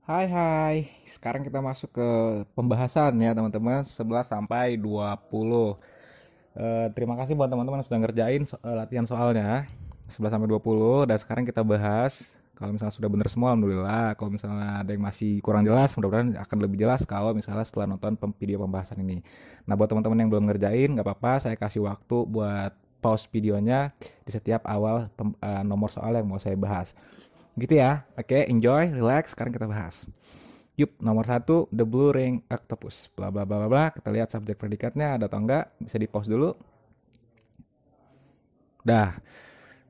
Hai hai, sekarang kita masuk ke pembahasan ya teman-teman 11 sampai 20. Terima kasih buat teman-teman yang sudah ngerjain latihan soalnya 11 sampai 20 dan sekarang kita bahas kalau misalnya sudah benar semua alhamdulillah. Kalau misalnya ada yang masih kurang jelas mudah-mudahan akan lebih jelas kalau misalnya setelah nonton video pembahasan ini. Nah, buat teman-teman yang belum ngerjain nggak apa-apa, saya kasih waktu buat pause videonya di setiap awal nomor soal yang mau saya bahas. Gitu ya. Oke, enjoy, relax. Sekarang kita bahas. Yup, nomor satu, The Blue Ring Octopus. Bla bla bla bla bla. Kita lihat subjek predikatnya ada atau enggak. Bisa di pause dulu. Dah.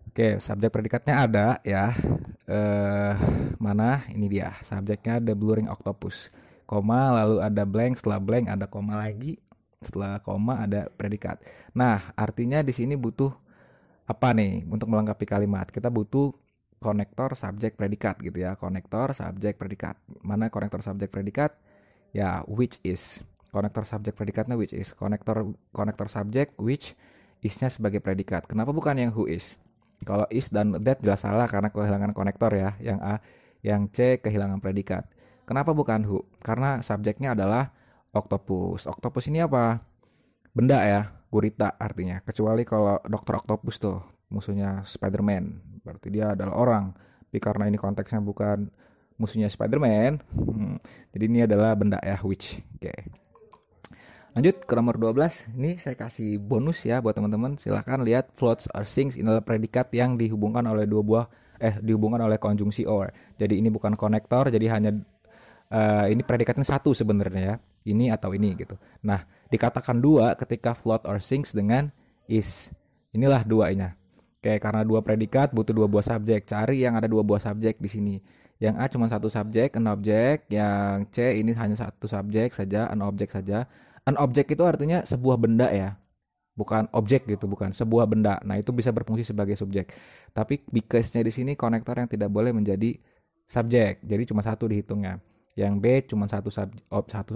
Oke, subjek predikatnya ada ya. Mana? Ini dia. Subjeknya The Blue Ring Octopus. Koma, lalu ada blank. Setelah blank ada koma lagi. Setelah koma ada predikat. Nah, artinya di sini butuh apa nih untuk melengkapi kalimat? Kita butuh konektor subjek predikat gitu ya. Konektor subjek predikat. Mana konektor subjek predikat? Ya, which is. Konektor subjek predikatnya which is. Konektor konektor subjek which isnya sebagai predikat. Kenapa bukan yang who is? Kalau is dan that jelas salah karena kehilangan konektor ya. Yang A, yang C kehilangan predikat. Kenapa bukan who? Karena subjeknya adalah octopus. Octopus ini apa? Benda ya, gurita artinya. Kecuali kalau Dokter Octopus tuh musuhnya Spider-Man, berarti dia adalah orang. Tapi karena ini konteksnya bukan musuhnya Spider-Man, jadi ini adalah benda ya, which. Oke. Lanjut ke nomor 12. Ini saya kasih bonus ya buat teman-teman. Silahkan lihat floats or sinks. Ini adalah predikat yang dihubungkan oleh dihubungkan oleh konjungsi or. Jadi ini bukan konektor, jadi hanya ini predikatnya satu sebenarnya ya, ini atau ini gitu. Nah, dikatakan dua ketika float or sinks dengan is. Inilah duanya. Oke, karena dua predikat butuh dua buah subjek. Cari yang ada dua buah subjek di sini. Yang A cuma satu subjek, an object. Yang C ini hanya satu subjek saja, an object saja. An object itu artinya sebuah benda ya. Bukan objek gitu, bukan sebuah benda. Nah, itu bisa berfungsi sebagai subjek. Tapi because-nya di sini konektor yang tidak boleh menjadi subjek. Jadi cuma satu dihitungnya. Yang B cuma satu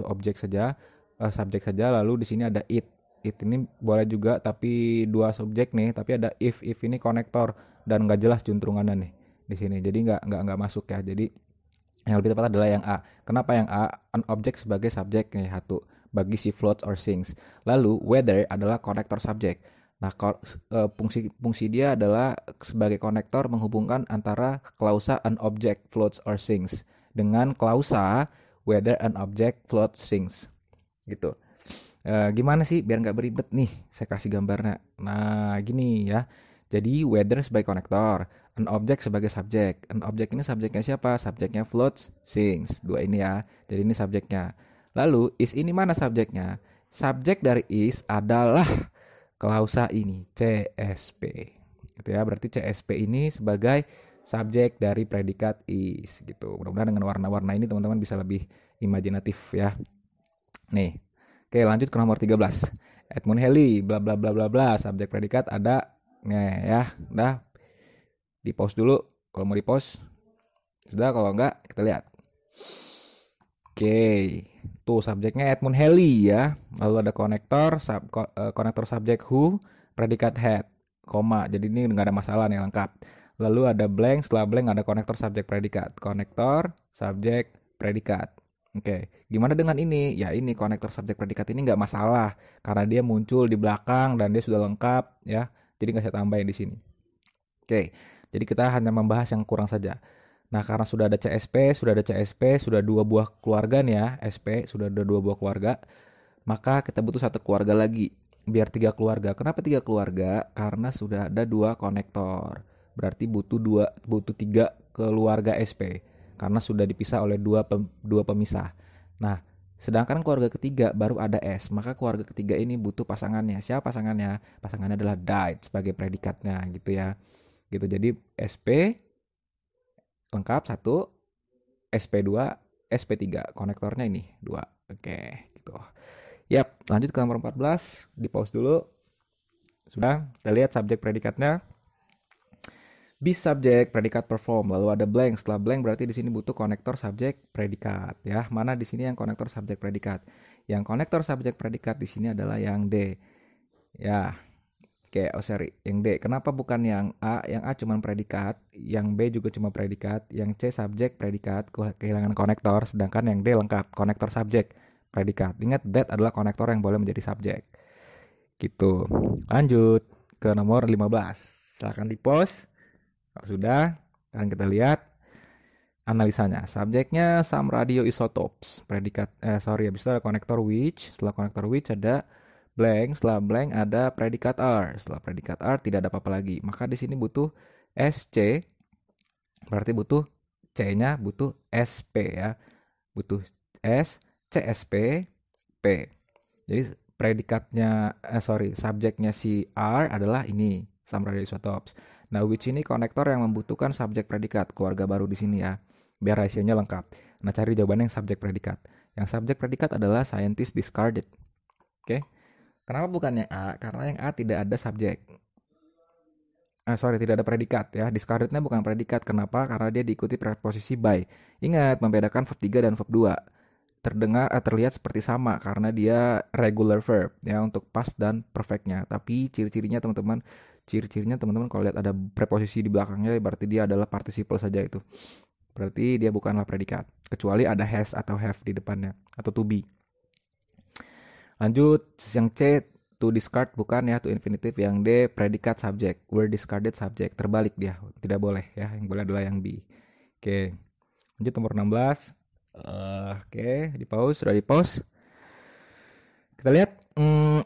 objek saja, subjek saja. Lalu di sini ada it. It ini boleh juga tapi dua subjek nih. Tapi ada if. If ini konektor dan nggak jelas juntrungannya nih di sini. Jadi nggak masuk ya. Jadi yang lebih tepat adalah yang A. Kenapa yang A? An object sebagai subjek nih satu bagi si floats or sinks. Lalu whether adalah konektor subjek. Nah, fungsi dia adalah sebagai konektor menghubungkan antara klausa an object floats or sinks dengan klausa whether an object floats sinks. Gitu. Gimana sih biar nggak beribet nih? Saya kasih gambarnya. Nah, gini ya. Jadi whether sebagai konektor, an object sebagai subjek. An object ini subjeknya siapa? Subjeknya floats, sinks. Dua ini ya. Jadi ini subjeknya. Lalu is ini mana subjeknya? Subjek dari is adalah klausa ini, CSP. Gitu ya. Berarti CSP ini sebagai subjek dari predikat is gitu. Mudah-mudahan dengan warna-warna ini teman-teman bisa lebih imajinatif ya. Nih. Oke, lanjut ke nomor 13. Edmund Halley, bla bla bla bla bla, subjek predikat ada. Nih ya, udah di pause dulu. Kalau mau di pause, sudah. Kalau enggak, kita lihat. Oke, tuh subjeknya Edmund Halley ya. Lalu ada konektor subjek who, predikat had, koma. Jadi ini nggak ada masalah nih, lengkap. Lalu ada blank, setelah blank ada konektor subjek predikat. Konektor subjek predikat. Oke, gimana dengan ini? Ya ini konektor subjek predikat ini nggak masalah karena dia muncul di belakang dan dia sudah lengkap ya. Jadi nggak saya tambahin di sini. Oke, jadi kita hanya membahas yang kurang saja. Nah, karena sudah ada CSP, sudah dua buah keluarga nih ya, SP sudah ada dua buah keluarga, maka kita butuh satu keluarga lagi biar tiga keluarga. Kenapa tiga keluarga? Karena sudah ada dua konektor. Berarti butuh tiga keluarga SP karena sudah dipisah oleh dua pemisah. Nah, sedangkan keluarga ketiga baru ada S, maka keluarga ketiga ini butuh pasangannya. Siapa pasangannya? Pasangannya adalah died sebagai predikatnya gitu ya. Gitu. Jadi SP lengkap satu, SP2, SP3. Konektornya ini dua. Oke, gitu. Yap, lanjut ke nomor 14. Di pause dulu. Sudah, kita lihat subjek predikatnya. Be subject, predikat perform, lalu ada blank. Setelah blank berarti di sini butuh konektor subjek predikat ya. Mana di sini yang konektor subjek predikat? Yang konektor subjek predikat di sini adalah yang D. Ya. Oke, oh sorry, yang D. Kenapa bukan yang A? Yang A cuma predikat, yang B juga cuma predikat, yang C subjek predikat, kehilangan konektor, sedangkan yang D lengkap, konektor subjek predikat. Ingat, that adalah konektor yang boleh menjadi subjek. Gitu. Lanjut ke nomor 15. Silahkan di pause. Kalau sudah, akan kita lihat analisanya. Subjeknya some radioisotopes. Habis itu ada konektor which. Setelah konektor which ada blank, setelah blank ada predikat R. Setelah predikat R tidak ada apa-apa lagi. Maka di sini butuh SC, berarti butuh C-nya butuh SP ya. Butuh S, CSP, P. Jadi subjeknya si R adalah ini, some radioisotopes. Nah, which ini konektor yang membutuhkan subjek predikat, keluarga baru di sini ya. Biar rasionya lengkap. Nah, cari jawabannya yang subjek predikat. Yang subjek predikat adalah scientist discarded. Oke. Kenapa bukan yang A? Karena yang A tidak ada subjek. Tidak ada predikat ya. Discardednya bukan predikat. Kenapa? Karena dia diikuti preposisi by. Ingat, membedakan verb 3 dan verb 2. Terlihat seperti sama karena dia regular verb ya untuk past dan perfectnya. Tapi ciri-cirinya teman-teman kalau lihat ada preposisi di belakangnya berarti dia adalah participle saja itu. Berarti dia bukanlah predikat. Kecuali ada has atau have di depannya atau to be. Lanjut, yang C to discard bukan ya, to infinitive. Yang D predikat subjek, were discarded subjek. Terbalik dia, tidak boleh ya. Yang boleh adalah yang B. Oke. Lanjut nomor 16. Oke, di pause, sudah di pause. Kita lihat,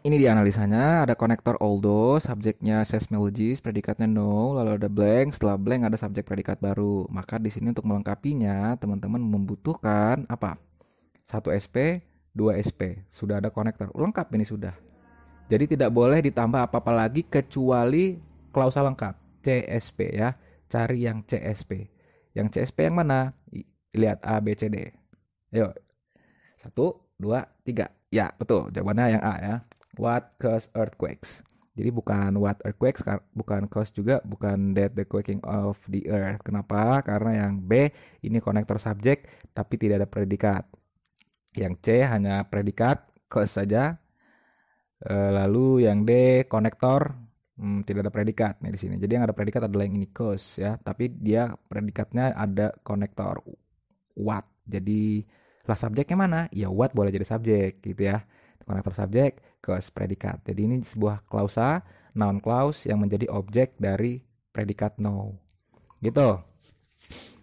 ini dia analisanya. Ada konektor although, subjeknya seismologist, predikatnya no, lalu ada blank. Setelah blank ada subjek predikat baru. Maka di sini untuk melengkapinya, teman-teman membutuhkan apa? 1 SP, 2 SP. Sudah ada konektor. Lengkap ini sudah. Jadi tidak boleh ditambah apa-apa lagi kecuali klausa lengkap. CSP ya. Cari yang CSP. Yang CSP yang mana? Lihat A, B, C, D. Ayo. 1, 2, 3. Ya, betul. Jawabannya yang A ya. What cause earthquakes? Jadi bukan what earthquakes, bukan cause juga, bukan that the quaking of the earth. Kenapa? Karena yang B ini konektor subjek tapi tidak ada predikat. Yang C hanya predikat, cause saja. Lalu yang D konektor tidak ada predikat nih di sini. Jadi yang ada predikat adalah yang ini cause ya, tapi dia predikatnya ada konektor what. Jadi lah subjeknya mana? Ya what boleh jadi subjek gitu ya. Konektor subjek, cause predikat. Jadi ini sebuah klausa, noun clause yang menjadi objek dari predikat no. Gitu.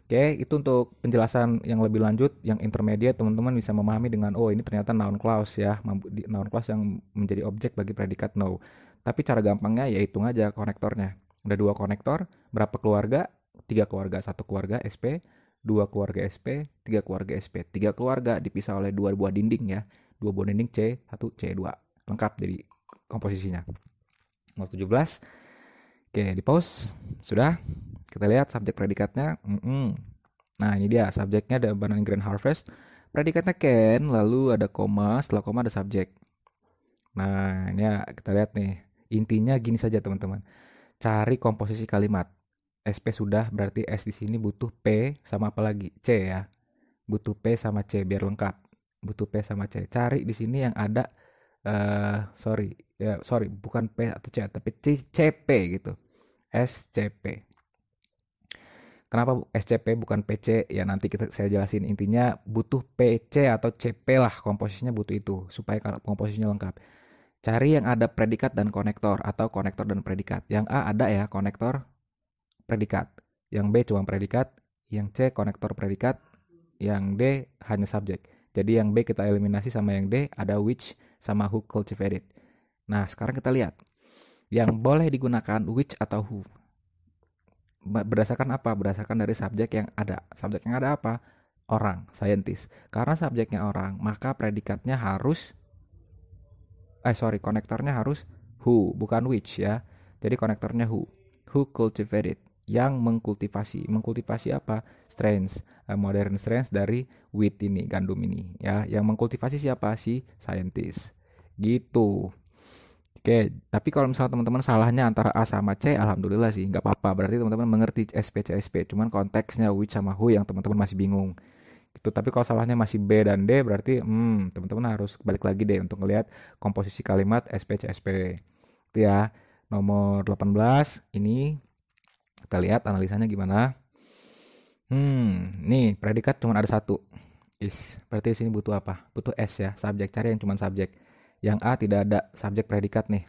Oke, itu untuk penjelasan yang lebih lanjut, yang intermediate teman-teman bisa memahami dengan ini ternyata noun clause ya, noun clause yang menjadi objek bagi predikat no. Tapi cara gampangnya ya hitung aja konektornya. Ada 2 konektor, berapa keluarga? 3 keluarga, 1 keluarga SP, 2 keluarga SP, 3 keluarga SP. 3 keluarga dipisah oleh 2 buah dinding ya. 2 buah dinding C1, C2. Lengkap jadi komposisinya. Nomor 17. Oke, di pause. Sudah. Kita lihat subjek predikatnya. Nah, ini dia. Subjeknya ada Banana Grand Harvest. Predikatnya can, lalu ada koma. Setelah koma ada subjek. Nah, ini ya kita lihat nih. Intinya gini saja, teman-teman. Cari komposisi kalimat. SP sudah, berarti S di sini butuh P sama apa lagi? C ya. Butuh P sama C biar lengkap. Butuh P sama C. Cari di sini yang ada bukan P atau C, tapi CP gitu. SCP. Kenapa SCP bukan PC? Ya nanti saya jelasin. Intinya butuh PC atau CP lah, komposisinya butuh itu supaya komposisinya lengkap. Cari yang ada predikat dan konektor atau konektor dan predikat. Yang A ada ya konektor predikat. Yang B cuma predikat, yang C konektor predikat, yang D hanya subjek. Jadi yang B kita eliminasi sama yang D, ada which sama who cultivated. Nah, sekarang kita lihat. Yang boleh digunakan which atau who. Berdasarkan apa? Berdasarkan dari subjek yang ada. Subjek yang ada apa? Orang, scientist. Karena subjeknya orang, maka predikatnya harus konektornya harus who, bukan which ya. Jadi konektornya who. Who cultivated, yang mengkultivasi. Mengkultivasi apa? Strains, modern strains dari wheat ini, gandum ini ya. Yang mengkultivasi siapa? Si scientist. Gitu. Oke, tapi kalau misalnya teman-teman salahnya antara A sama C, alhamdulillah sih, nggak apa-apa. Berarti teman-teman mengerti SP, CSP. Cuman konteksnya which sama who yang teman-teman masih bingung. Gitu. Tapi kalau salahnya masih B dan D, berarti teman-teman harus balik lagi deh untuk ngelihat komposisi kalimat SP, CSP. Gitu ya. Nomor 18 ini kita lihat analisanya gimana. Nih predikat cuma ada satu. Berarti di sini butuh apa? Butuh S ya, subjek. Cari yang cuma subjek. Yang A tidak ada subjek predikat nih,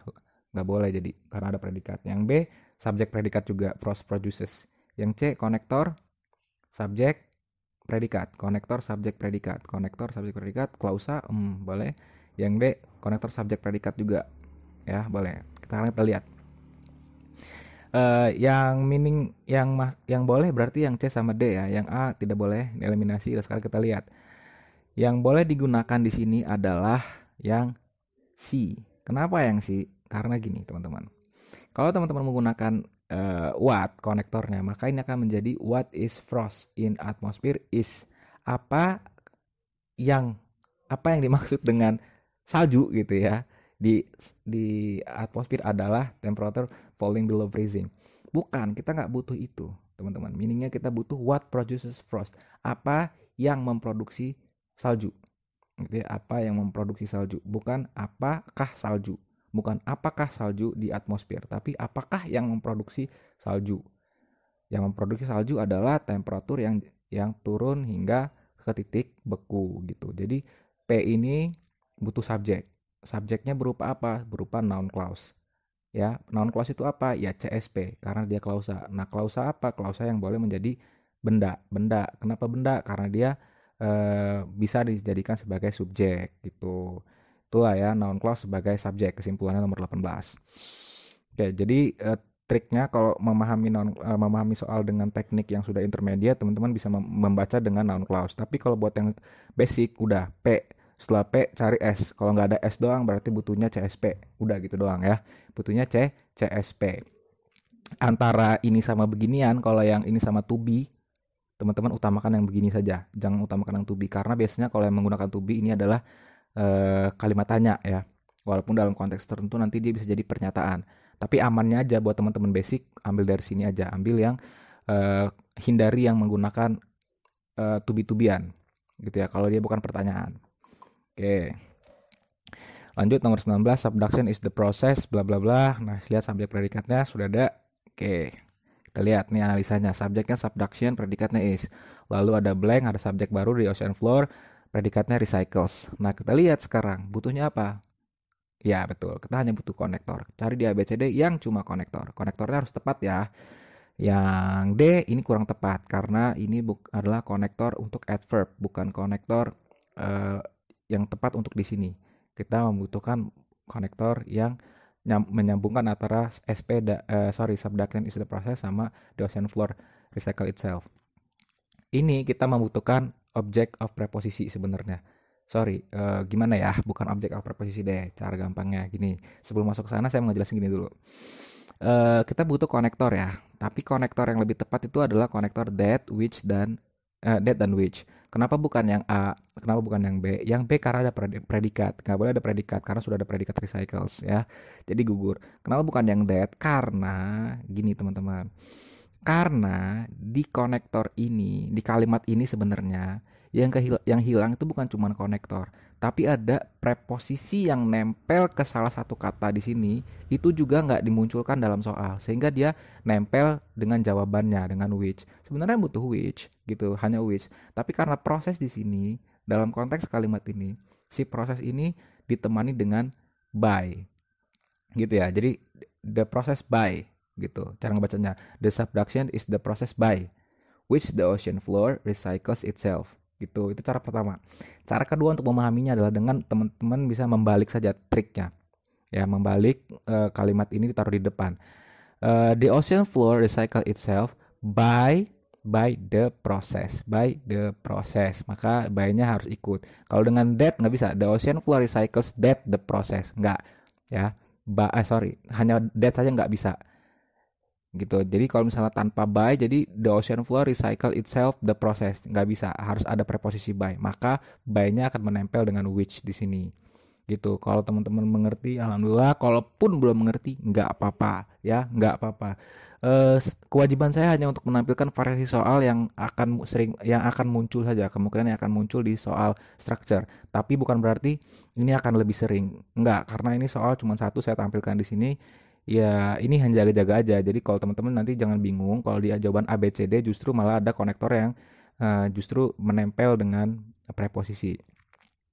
nggak boleh jadi karena ada predikat. Yang B subjek predikat juga, frost produces. Yang C konektor subjek predikat, konektor subjek predikat, konektor subjek predikat, klausa, boleh. Yang D konektor subjek predikat juga, ya boleh. Sekarang kita lihat. Yang meaning yang boleh berarti yang C sama D ya, yang A tidak boleh dieliminasi. Sekarang kita lihat. Yang boleh digunakan di sini adalah yang C. Kenapa yang C? Karena gini teman-teman. Kalau teman-teman menggunakan watt konektornya, maka ini akan menjadi what is frost in atmosphere is apa yang dimaksud dengan salju gitu ya. Di atmosfer adalah temperature falling below freezing. Bukan, kita nggak butuh itu teman-teman. Meaningnya kita butuh what produces frost. Apa yang memproduksi salju. Gitu ya, apa yang memproduksi salju. Bukan apakah salju. Bukan apakah salju di atmosfer, tapi apakah yang memproduksi salju. Yang memproduksi salju adalah temperatur yang turun hingga ke titik beku gitu. Jadi P ini butuh subjek. Subjeknya berupa apa? Berupa noun clause. Ya, noun clause itu apa? Ya CSP karena dia klausa. Nah, klausa apa? Klausa yang boleh menjadi benda. Benda. Kenapa benda? Karena dia bisa dijadikan sebagai subjek gitu. Itulah ya noun clause sebagai subjek. Kesimpulannya nomor 18. Oke, jadi triknya kalau memahami soal dengan teknik yang sudah intermediate, teman-teman bisa membaca dengan noun clause. Tapi kalau buat yang basic udah P. Setelah P cari S. Kalau nggak ada S doang berarti butuhnya CSP. Udah gitu doang ya. Butuhnya CSP. Antara ini sama beginian, kalau yang ini sama to be, teman-teman utamakan yang begini saja. Jangan utamakan yang to be. Karena biasanya kalau yang menggunakan to be ini adalah kalimat tanya ya. Walaupun dalam konteks tertentu nanti dia bisa jadi pernyataan. Tapi amannya aja buat teman-teman basic, ambil dari sini aja. Ambil yang hindari yang menggunakan to be-to-bean. Gitu ya, kalau dia bukan pertanyaan. Oke. Lanjut nomor 19, subduction is the process bla bla bla. Nah, lihat subjek predikatnya sudah ada. Oke. Kita lihat nih analisanya. Subjeknya subduction, predikatnya is. Lalu ada blank, ada subjek baru di ocean floor, predikatnya recycles. Nah, kita lihat sekarang butuhnya apa? Ya, betul. Kita hanya butuh konektor. Cari di ABCD yang cuma konektor. Konektornya harus tepat ya. Yang D ini kurang tepat karena ini adalah konektor untuk adverb, bukan konektor yang tepat untuk di sini. Kita membutuhkan konektor yang menyambungkan antara subduction is the process sama the ocean floor recycle itself. Ini kita membutuhkan object of preposisi sebenarnya. Gimana ya? Bukan object of preposisi deh. Cara gampangnya gini. Sebelum masuk ke sana saya mau ngejelasin gini dulu. Kita butuh konektor ya. Tapi konektor yang lebih tepat itu adalah konektor that, which, dan which. Kenapa bukan yang A? Kenapa bukan yang B? Yang B karena ada predikat. Nggak boleh ada predikat karena sudah ada predikat recycles ya. Jadi gugur. Kenapa bukan yang that? Karena gini teman-teman. Karena di konektor ini, di kalimat ini sebenarnya yang hilang itu bukan cuma konektor, tapi ada preposisi yang nempel ke salah satu kata di sini itu juga nggak dimunculkan dalam soal, sehingga dia nempel dengan jawabannya dengan which. Sebenarnya butuh which gitu, hanya which. Tapi karena proses di sini dalam konteks kalimat ini, si proses ini ditemani dengan by, gitu ya. Jadi the process by gitu cara ngebacanya. The subduction is the process by which the ocean floor recycles itself. Gitu. Itu cara pertama. Cara kedua untuk memahaminya adalah dengan teman-teman bisa membalik saja triknya. Ya, membalik kalimat ini ditaruh di depan. The ocean floor recycle itself by the process. By the process. Maka by-nya harus ikut. Kalau dengan that nggak bisa. The ocean floor recycles that the process. Nggak. Ya. Hanya that saja nggak bisa. Gitu. Jadi kalau misalnya tanpa by, jadi the ocean floor recycle itself the process, nggak bisa, harus ada preposisi by, maka by-nya akan menempel dengan which di sini. Gitu. Kalau teman-teman mengerti, alhamdulillah. Kalaupun belum mengerti, nggak apa-apa ya, nggak apa-apa. Kewajiban saya hanya untuk menampilkan variasi soal yang akan muncul saja, kemungkinan yang akan muncul di soal structure. Tapi bukan berarti ini akan lebih sering, nggak, karena ini soal cuma satu saya tampilkan di sini. Ya, ini hanya jaga-jaga aja. Jadi kalau teman-teman nanti jangan bingung kalau di jawaban A, B, C, D justru malah ada konektor yang justru menempel dengan preposisi.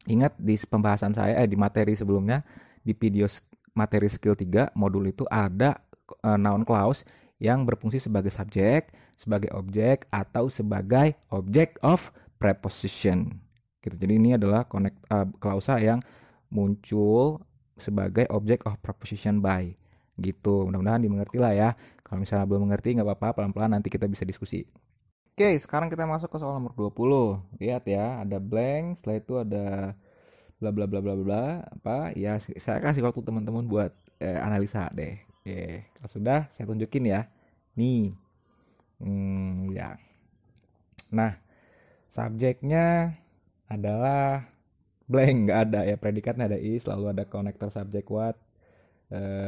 Ingat di pembahasan saya di materi sebelumnya di video materi skill 3 modul itu ada noun clause yang berfungsi sebagai subjek, sebagai objek atau sebagai object of preposition. Gitu. Jadi ini adalah klausa yang muncul sebagai object of preposition by. Gitu. Mudah-mudahan dimengerti lah ya. Kalau misalnya belum mengerti nggak apa-apa, pelan-pelan nanti kita bisa diskusi. Oke, sekarang kita masuk ke soal nomor 20. Lihat ya, ada blank, setelah itu ada bla bla bla bla bla apa ya, saya kasih waktu teman-teman buat analisa deh. Oke, kalau sudah saya tunjukin ya. Nih. Ya. Nah, subjeknya adalah blank, nggak ada ya, predikatnya ada is, lalu ada konektor subjek what,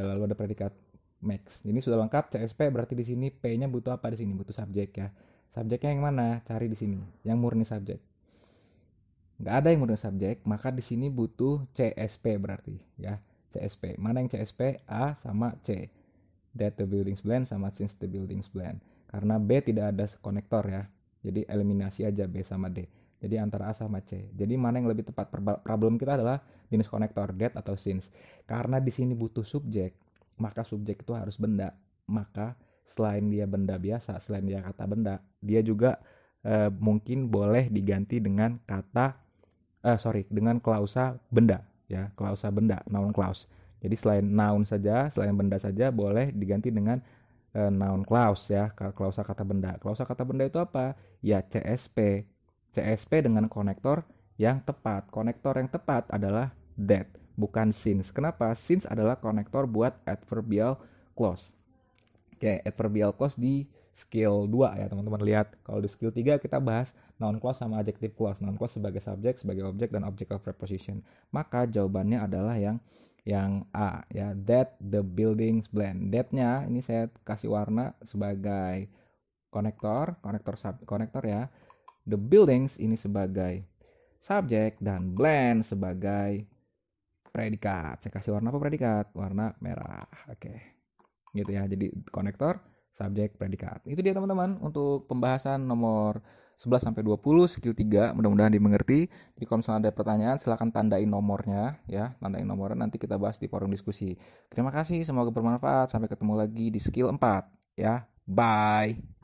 lalu ada predikat max. Ini sudah lengkap CSP, berarti di sini P-nya butuh apa di sini? Butuh subjek ya. Subjeknya yang mana? Cari di sini. Yang murni subjek. Nggak ada yang murni subjek, maka di sini butuh CSP berarti ya. CSP. Mana yang CSP? A sama C. That the buildings blend sama since the buildings blend. Karena B tidak ada konektor ya. Jadi eliminasi aja B sama D. Jadi antara A sama C. Jadi mana yang lebih tepat? Problem kita adalah jenis konektor, that atau since. Karena di sini butuh subjek, maka subjek itu harus benda. Maka selain dia benda biasa, selain dia kata benda, dia juga mungkin boleh diganti dengan kata dengan klausa benda ya, klausa benda, noun clause. Jadi selain noun saja, selain benda saja boleh diganti dengan noun clause ya, klausa kata benda. Klausa kata benda itu apa? Ya CSP. CSP dengan konektor yang tepat. Konektor yang tepat adalah that, bukan since. Kenapa? Since adalah konektor buat adverbial clause. Oke, adverbial clause di skill 2 ya teman-teman. Lihat, kalau di skill 3 kita bahas noun clause sama adjective clause. Noun clause sebagai subjek, sebagai objek, dan object of preposition. Maka jawabannya adalah yang A ya, that the buildings blend. That-nya ini saya kasih warna sebagai konektor ya. The buildings ini sebagai subjek dan blend sebagai predikat. Saya kasih warna apa predikat? Warna merah. Oke. Gitu ya. Jadi konektor, subjek, predikat. Itu dia teman-teman untuk pembahasan nomor 11 sampai 20 skill 3. Mudah-mudahan dimengerti. Jadi kalau misalnya ada pertanyaan silahkan tandain nomornya ya. Tandain nomornya, nanti kita bahas di forum diskusi. Terima kasih, semoga bermanfaat. Sampai ketemu lagi di skill 4 ya. Bye.